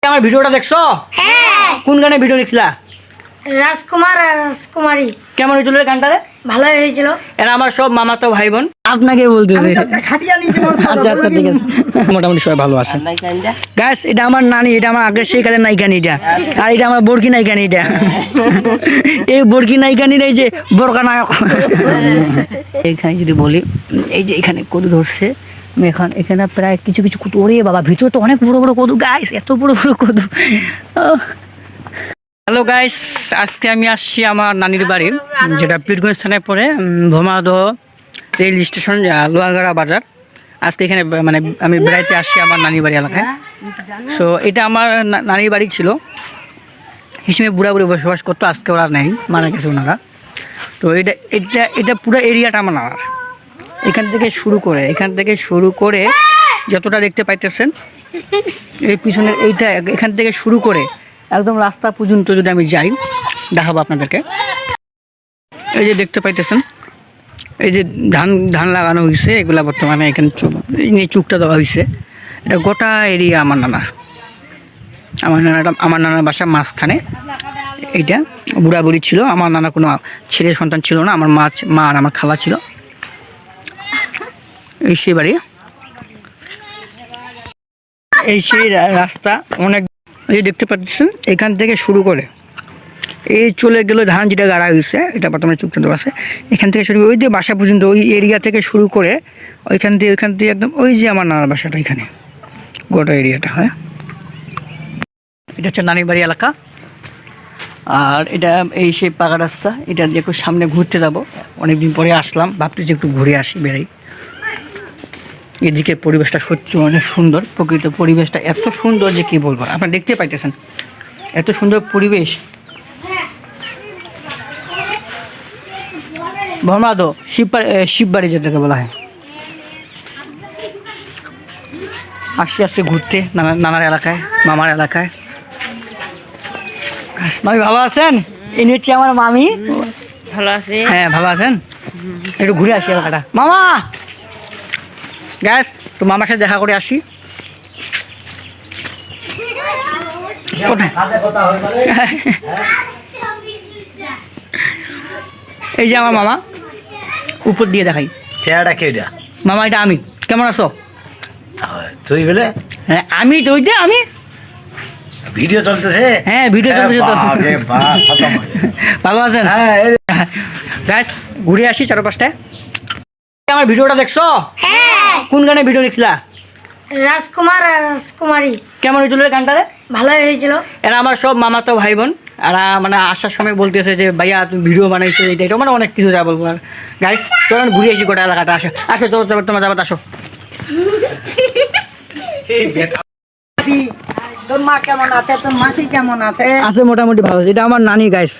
আমার ভিডিওটা দেখছো? হ্যাঁ। কোন গানে ভিডিও দেখছিলা? রাজকুমার আর রাজকুমারী। কেমন হয়েছিল রে গানটা রে? ভালোই হয়েছিল। এরা আমার সব মামাতো ভাই বোন। আপনাকে বলতেছে। আচ্ছা আচ্ছা ঠিক আছে। মোটামুটি সবাই ভালো আছে। গাইস এটা আমার নানি, এটা আমার আগের সেই কালের নায়িকানি এটা। আর এটা আমার বরকি নায়িকানি এটা। এই বরকি নায়িকানির এই যে বরকা নায়ক। এখানে যদি বলি এই যে এখানে কদু ধরছে, এখানে প্রায় কিছু কিছু কদু। ওরে বাবা, ভিতরে তো অনেক বড় বড় কদু গাইস, এত বড় বড় কদু। হ্যালো গাইস, আজকে আমি আসছি আমার নানির বাড়ি, যেটা পীরগঞ্জ স্থানে পড়ে, ভমাদহ রেল স্টেশন, লোহাগাড়া বাজার। আজকে এখানে মানে আমি বেড়াইতে আসছি আমার নানির বাড়ি এলাকায়। সো এটা আমার নানির বাড়ি ছিল, হিসেবে বুড়া বুড়ি বসবাস করতো। আজকে ওরা নেই, মারা গেছে ওনারা। তো এটা এটা এটা পুরো এরিয়াটা আমার নানার। এখান থেকে শুরু করে যতটা দেখতে পাইতেছেন এই পিছনের এইটা, এখান থেকে শুরু করে একদম রাস্তা পর্যন্ত যদি আমি যাই, দেখাবো আপনাদেরকে। এই যে দেখতে পাইতেছেন, এই যে ধান লাগানো হয়েছে, এগুলা বর্তমানে এখানে চুকটা দেওয়া হয়েছে। এটা গোটা এরিয়া আমার নানার বাসা মাঝখানে। এইটা বুড়া বুড়ি ছিল, আমার নানা কোনো ছেলের সন্তান ছিল না, আমার মা আর আমার খালা ছিল। এই সেই বাড়ি, এই সেই রাস্তা অনেক। এই দেখতে পাচ্ছেন এখান থেকে শুরু করে এই চলে গেল ধান যেটা গাড়া হয়েছে, এটা বর্তমানে চুক্তি দেওয়া আছে। এখান থেকে শুরু ওই যে বাসা পর্যন্ত, ওই এরিয়া থেকে শুরু করে ওইখান থেকে একদম ওই যে আমার নানার বাসাটা, এখানে গোটা এরিয়াটা হয়। এটা হচ্ছে নানির বাড়ি এলাকা। আর এটা এই সেই পাকা রাস্তা, এটা দিয়ে একটু সামনে ঘুরতে যাব। অনেকদিন পরে আসলাম, ভাবতেছি একটু ঘুরে আসি, বেড়াই। এদিকে পরিবেশটা সত্যি অনেক সুন্দর, প্রকৃত পরিবেশটা এত সুন্দর যে কী বলবো। আপনারা দেখতে পাইতেছেন এত সুন্দর পরিবেশ। ভমাদহ শিববাড়ি যেটাকে বলা হয়। আসছি ঘুরতে নানার এলাকায়, মামার এলাকায়। মামি ভালো আছেন? ইনি হচ্ছে আমার মামি। ভালো আছে? হ্যাঁ ভালো আছেন। একটু ঘুরে আসি এলাকাটা। মামা গ্যাস তো মামার সাথে দেখা করে আসি। এই যে আমার মামা, উপর দিয়ে দেখাই চেহারাটা কে? মামা এটা আমি। কেমন আছো? তুই বলে? হ্যাঁ আমি তো, ওইটা আমি। ভিডিও চলতেছে? হ্যাঁ ভিডিও চলতেছে তো। ভালো আছেন? গ্যাস ঘুরে আসি চারপাশটায়। আমার ভিডিওটা দেখছো? হ্যাঁ। কোন গানে ভিডিও দেখছিলা? রাজকুমার আর রাজকুমারী। কেমন হয়েছিল রে গানটা রে? ভালোই হয়েছিল। এরা আমার সব মামাতো ভাই বোন। এরা মানে আসার সময় বলতেছে যে ভাইয়া তুমি ভিডিও বানাইছো, এটা মানে অনেক কিছু যা বলবো। আর গাইস চলেন ঘুরে আসি গোটা এলাকাটা। আসো তোমার যাবার আসো। তোর মা কেমন আছে? তোর মাসি কেমন আছে? আছে মোটামুটি ভালো আছে। এটা আমার নানি গাইস,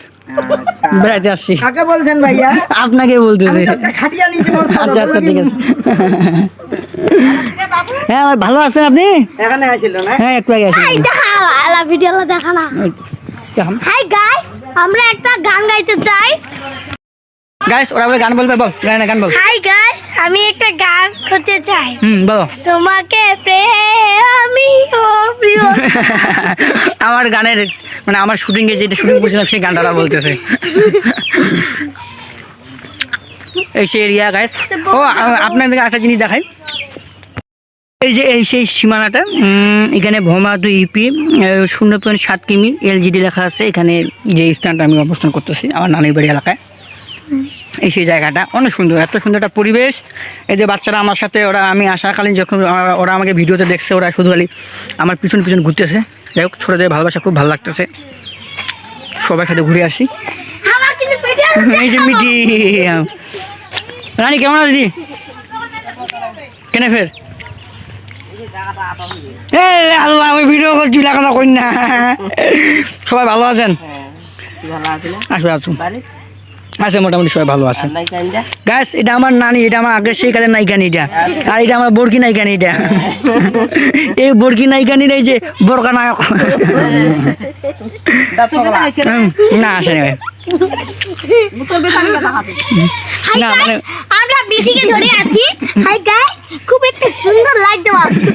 বেড়াইতে আসছি। কাকে বলছেন ভাইয়া? আপনাকে বলতেছি। খাটিয়া নিয়েছি। আচ্ছা আচ্ছা ঠিক আছে। হ্যাঁ ভালো আছেন আপনি? এখানে আসিল না? হ্যাঁ একটু আগে আসি। ভিডিও দেখা না। হাই গাইস, আমরা একটা গান গাইতে চাই। গাইস ওরা বলে গান বলবে, বল গান বল। হাই গাইস, আমি একটা গান করতে চাই। বলো। তোমাকে আমি প্রিয়। আমার গানের মানে আমার শুটিংয়ে যেটা শুটিং করছিলাম সেই গানটা বলতেছে। এই সেই এরিয়া গাইস। ও আপনাদের একটা জিনিস দেখাই, এই যে এই সেই সীমানাটা, এখানে ভমাদহ ইউপি 0.7 কিমি এলজিডি লেখা আছে। এখানে যে স্থানটা আমি অবস্থান করতেছি আমার নানির বাড়ি এলাকায়, এই সেই জায়গাটা অনেক সুন্দর, এত সুন্দর একটা পরিবেশ। এই যে বাচ্চারা আমার সাথে, ওরা আমি আসাকালীন যখন ওরা আমাকে ভিডিওতে দেখছে, ওরা শুধু খালি আমার পিছন ঘুরতেছে। যাই হোক, ছোটোদের ভালোবাসা খুব ভালো লাগতেছে। সবার সাথে ঘুরে আসি। এই যে মিটি রানী কেমন আছি? কেন ফের আমি ভিডিও করছি, কথা কই না। সবাই ভালো আছেন? আসুন আছে মোটামুটি সবাই ভালো আছে। গাইস এটা আমার নানি, এটা আমার আগের সেই কালের নায়িকানি এটা। আর এটা আমার বরকি নায়িকানি এটা। এই বরকি নায়িকানির এই যে বরকা নায়ক। না আসেনি ভাই, না মানে আমরা বেশিকে ধরে আছি। হাই গাইস, খুব একটা সুন্দর লাইট দেওয়া আছে।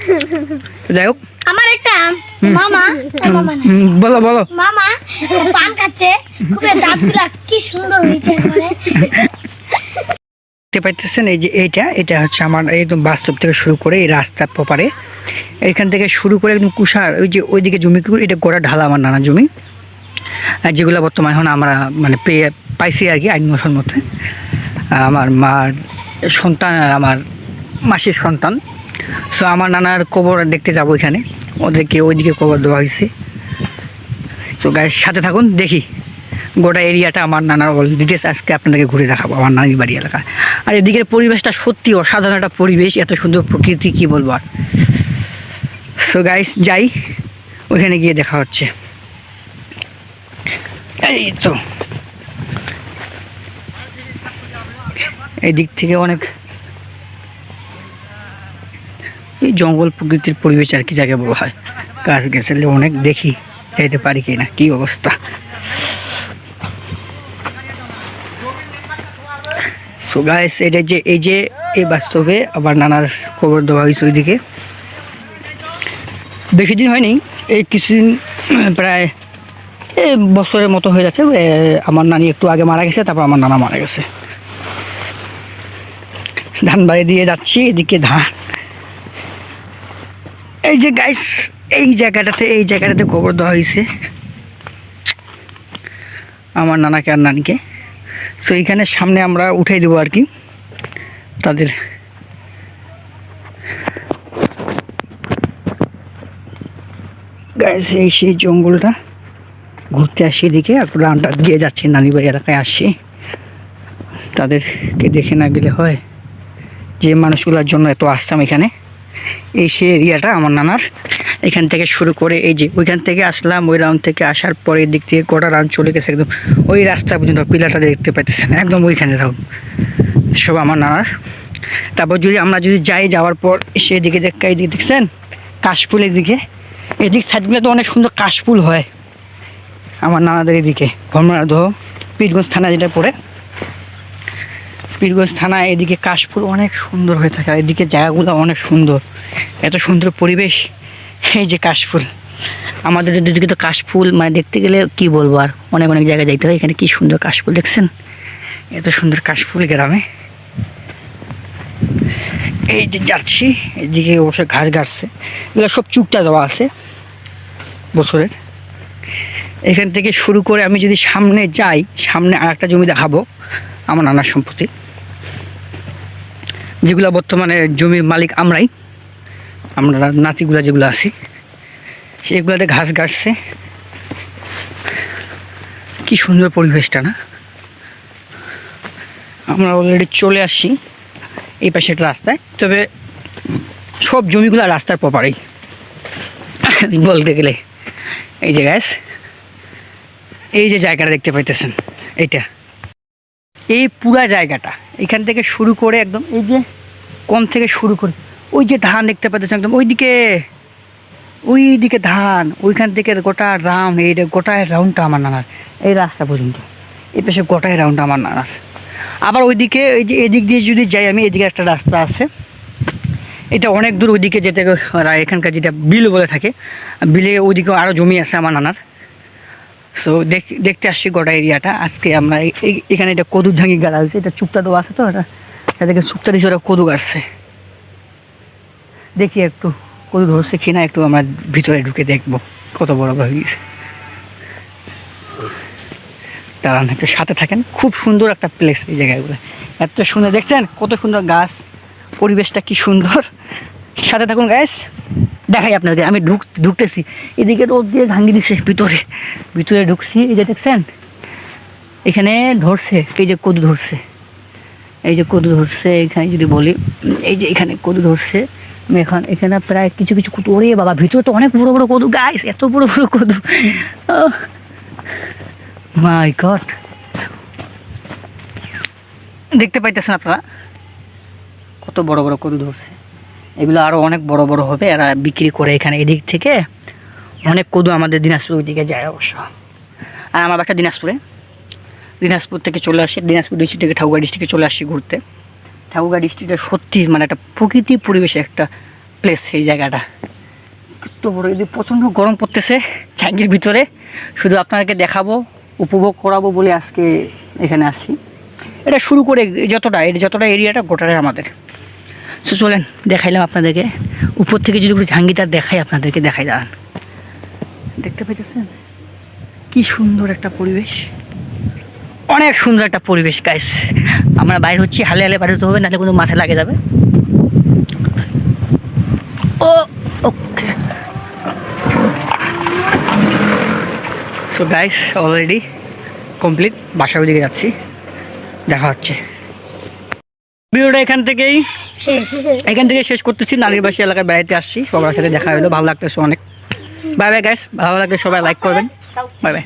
তো যাই হোক, আমার একটা মামা মামা না, বলো বলো। মামা পান খাচ্ছে, খুবই দাঁতগুলা কি সুন্দর হয়েছে মানে। দেখতে পাইতেছেন এই যে এটা হচ্ছে আমার একদম বাস্তব থেকে শুরু করে এই রাস্তার প্রপারে, এখান থেকে শুরু করে একদম কুষার ওই যে ওইদিকে জমি এটা গোড়া ঢালা আমার নানা জমি, আর যেগুলো বর্তমানে এখন আমরা মানে পাইছি আর কি 8 মাসের মধ্যে। আমার মার সন্তান আর আমার মাসির সন্তান। সো আমার নানার কবর দেখতে যাবো এখানে, ওদেরকে ওইদিকে কবর দেওয়া হয়েছে। তো গায়ের সাথে থাকুন, দেখি গোটা এরিয়াটা আমার নানার ডিটেলস আজকে আপনাদেরকে ঘুরে দেখাবো, আমার নানির বাড়ি এলাকা। আর এদিকের পরিবেশটা সত্যি অসাধারণ একটা পরিবেশ, এত সুন্দর প্রকৃতি কী বলবো আর। সো গাইস যাই, ওইখানে গিয়ে দেখা হচ্ছে। এই তো এই দিক থেকে অনেক এই জঙ্গল প্রকৃতির পরিবেশ আর কি যাকে বলা হয়, গাছ গেছালে অনেক দেখি যাইতে পারি কি না, কি অবস্থা। সো গাইস এটা যে এই বাস্তবে আবার নানার খবর দেওয়া হয়েছে ওইদিকে। বেশি দিন হয়নি, এই কিছুদিন প্রায় বছরের মতো হয়ে যাচ্ছে। আমার নানি একটু আগে মারা গেছে, তারপর আমার নানা মারা গেছে। ধান বাড়ি দিয়ে যাচ্ছি, এদিকে ধান। এই যে গাইস এই জায়গাটাতে খবর দেওয়া হয়েছে আমার নানাকে আর নানিকে। সো এইখানে সামনে আমরা উঠাই দেবো আর কি তাদের। গাইস এই সেই জঙ্গলটা ঘুরতে আসি, এদিকে একটু রানটা দিয়ে যাচ্ছি, নানি বাড়ি এলাকায় আসছি। তাদেরকে দেখে না গেলে হয়, যে মানুষগুলোর জন্য এত আসতাম এখানে। এই সে এরিয়াটা আমার নানার, এখান থেকে শুরু করে এই যে ওইখান থেকে আসলাম, ওই রাউন্ড থেকে আসার পরে দিক থেকে গোটা রাউন্ড চলে গেছে একদম ওই রাস্তা পর্যন্ত, পিলারটা দেখতে পাইতেছেন একদম ওইখানে রাউন্ড, সব আমার নানার। তারপর আমরা যদি যাওয়ার পর সেদিকে এইদিকে দেখছেন কাশফুলের দিকে, এদিক সাইডগুলো তো অনেক সুন্দর কাশফুল হয় আমার নানাদের এদিকে। ভ্রমরাদহ পীরগঞ্জ থানা যেটা পড়ে, পীরগঞ্জ থানা এদিকে কাশফুল অনেক সুন্দর হয়ে থাকে, আর এদিকে জায়গাগুলো অনেক সুন্দর, এত সুন্দর পরিবেশ। এই যে কাশফুল, আমাদের এদিকে তো কাশফুল মানে দেখতে গেলে কি বলবো আর, অনেক অনেক জায়গায় যাইতে হয়। এখানে কি সুন্দর কাশফুল দেখছেন, এত সুন্দর কাশফুল গ্রামে। এই যে যাচ্ছি, এদিকে অবশ্য ঘাস গাছছে, এগুলো সব চুকটা দেওয়া আছে বছরের। এখান থেকে শুরু করে আমি যদি সামনে যাই, সামনে আর একটা জমি দেখাবো আমার নানার সম্পত্তি, যেগুলো বর্তমানে জমির মালিক আমরা নাতিগুলা যেগুলো আছি, সেগুলোতে ঘাস গাছছে। কি সুন্দর পরিবেশটা না। আমরা অলরেডি চলে আসছি এই পাশে একটা রাস্তায়, তবে সব জমিগুলো রাস্তার প্রপারেই বলতে গেলে। এই যে গ্যাস, এই যে জায়গাটা দেখতে পাইতেছেন, এই পুরা জায়গাটা এখান থেকে শুরু করে একদম এই যে কম থেকে শুরু করে ওই যে ধান দেখতে পাইতেছেন একদম ওইদিকে ধান, ওইখান থেকে গোটা রাউন্ড, এইটা গোটায় রাউন্ডটা আমার নানার, এই রাস্তা পর্যন্ত এই পাশে গোটায় রাউন্ড আমার নানার। আবার ওইদিকে এই যে এদিক দিয়ে যদি যাই আমি, এদিকে একটা রাস্তা আছে, এটা অনেক দূর ওইদিকে যেতে। এখানকার যেটা বিল বলে থাকে, বিলে ওইদিকেও আরও জমি আছে আমার নানার। সো দেখতে আসছি গোটা এরিয়াটা। আজকে আমরা এখানে এটা কদু ঝাঙ্গি গাড়া হয়েছে, এটা চুপটা দেওয়া আছে, তো এটাকে চুপটা দিয়েছে, ওরা কদু গাড়ছে। দেখি একটু কদু ধরছে কিনা, একটু আমরা ভিতরে ঢুকে দেখবো কত বড় হয়ে গেছে। দাঁড়ান একটু সাথে থাকেন, খুব সুন্দর একটা প্লেস এই জায়গাগুলো, এত সুন্দর দেখছেন, কত সুন্দর গাছ, পরিবেশটা কি সুন্দর। সাথে থাকুন গাইস, দেখাই আপনাদের। আমি ঢুকতেছি, এদিকে রোদ দিয়ে ভাঙিয়ে দিছে, ভিতরে ঢুকছি। এই যে দেখছেন এখানে ধরছে, এই যে কদু ধরছে, এখানে যদি বলি, এই যে এখানে কদু ধরছে। আমি এখানে প্রায় কিছু কদু, ওরে বাবা, ভিতরে তো অনেক বড় বড় কদু গাইস, এত বড় বড় কদু, মাই গড। দেখতে পাইতেছেন আপনারা কত বড় বড় কদু ধরছে। এগুলো আরও অনেক বড় বড় হবে, এরা বিক্রি করে এখানে। এদিক থেকে অনেক কদু আমাদের দিনাজপুর ওইদিকে যায় অবশ্য। আর আমার বাসা দিনাজপুর থেকে চলে আসি, দিনাজপুর ডিস্ট্রিক্ট থেকে ঠাকুরগাঁ ডিস্ট্রিক্টে চলে আসি ঘুরতে। ঠাকুরগাঁ ডিস্ট্রিক্টটা সত্যি মানে একটা প্রকৃতি পরিবেশে একটা প্লেস এই জায়গাটা। তো বড় যদি প্রচণ্ড গরম পড়তেছে চাঙ্গির ভিতরে, শুধু আপনাদেরকে দেখাবো উপভোগ করাবো বলে আজকে এখানে আসছি। এটা শুরু করে যতটা এরিয়াটা গোটাটাই আমাদের। সো চলেন দেখাইলাম আপনাদেরকে, উপর থেকে যদি একটু ঝাঙ্গিটা দেখাই আপনাদেরকে, দেখাই দাঁড়ান। দেখতে পাইতেছেন কি সুন্দর একটা পরিবেশ, অনেক সুন্দর একটা পরিবেশ গাইস। আমরা বাইরে হচ্ছি, হালে হালে বাইরে হতে হবে, নাহলে কোনো মাথায় লাগে যাবে। ও ওকে, সো গাইস অলরেডি কমপ্লিট, বাসার দিকে যাচ্ছি, দেখা হচ্ছে। ভিডিওটা এখান থেকে শেষ করতেছি। নালিরবাসী এলাকায় বেড়াইতে আসছি, সবার সাথে দেখা হলো, ভালো লাগতেছে অনেক। বাই বাই গাইস, ভালো লাগলে সবাই লাইক করবেন। Bye bye.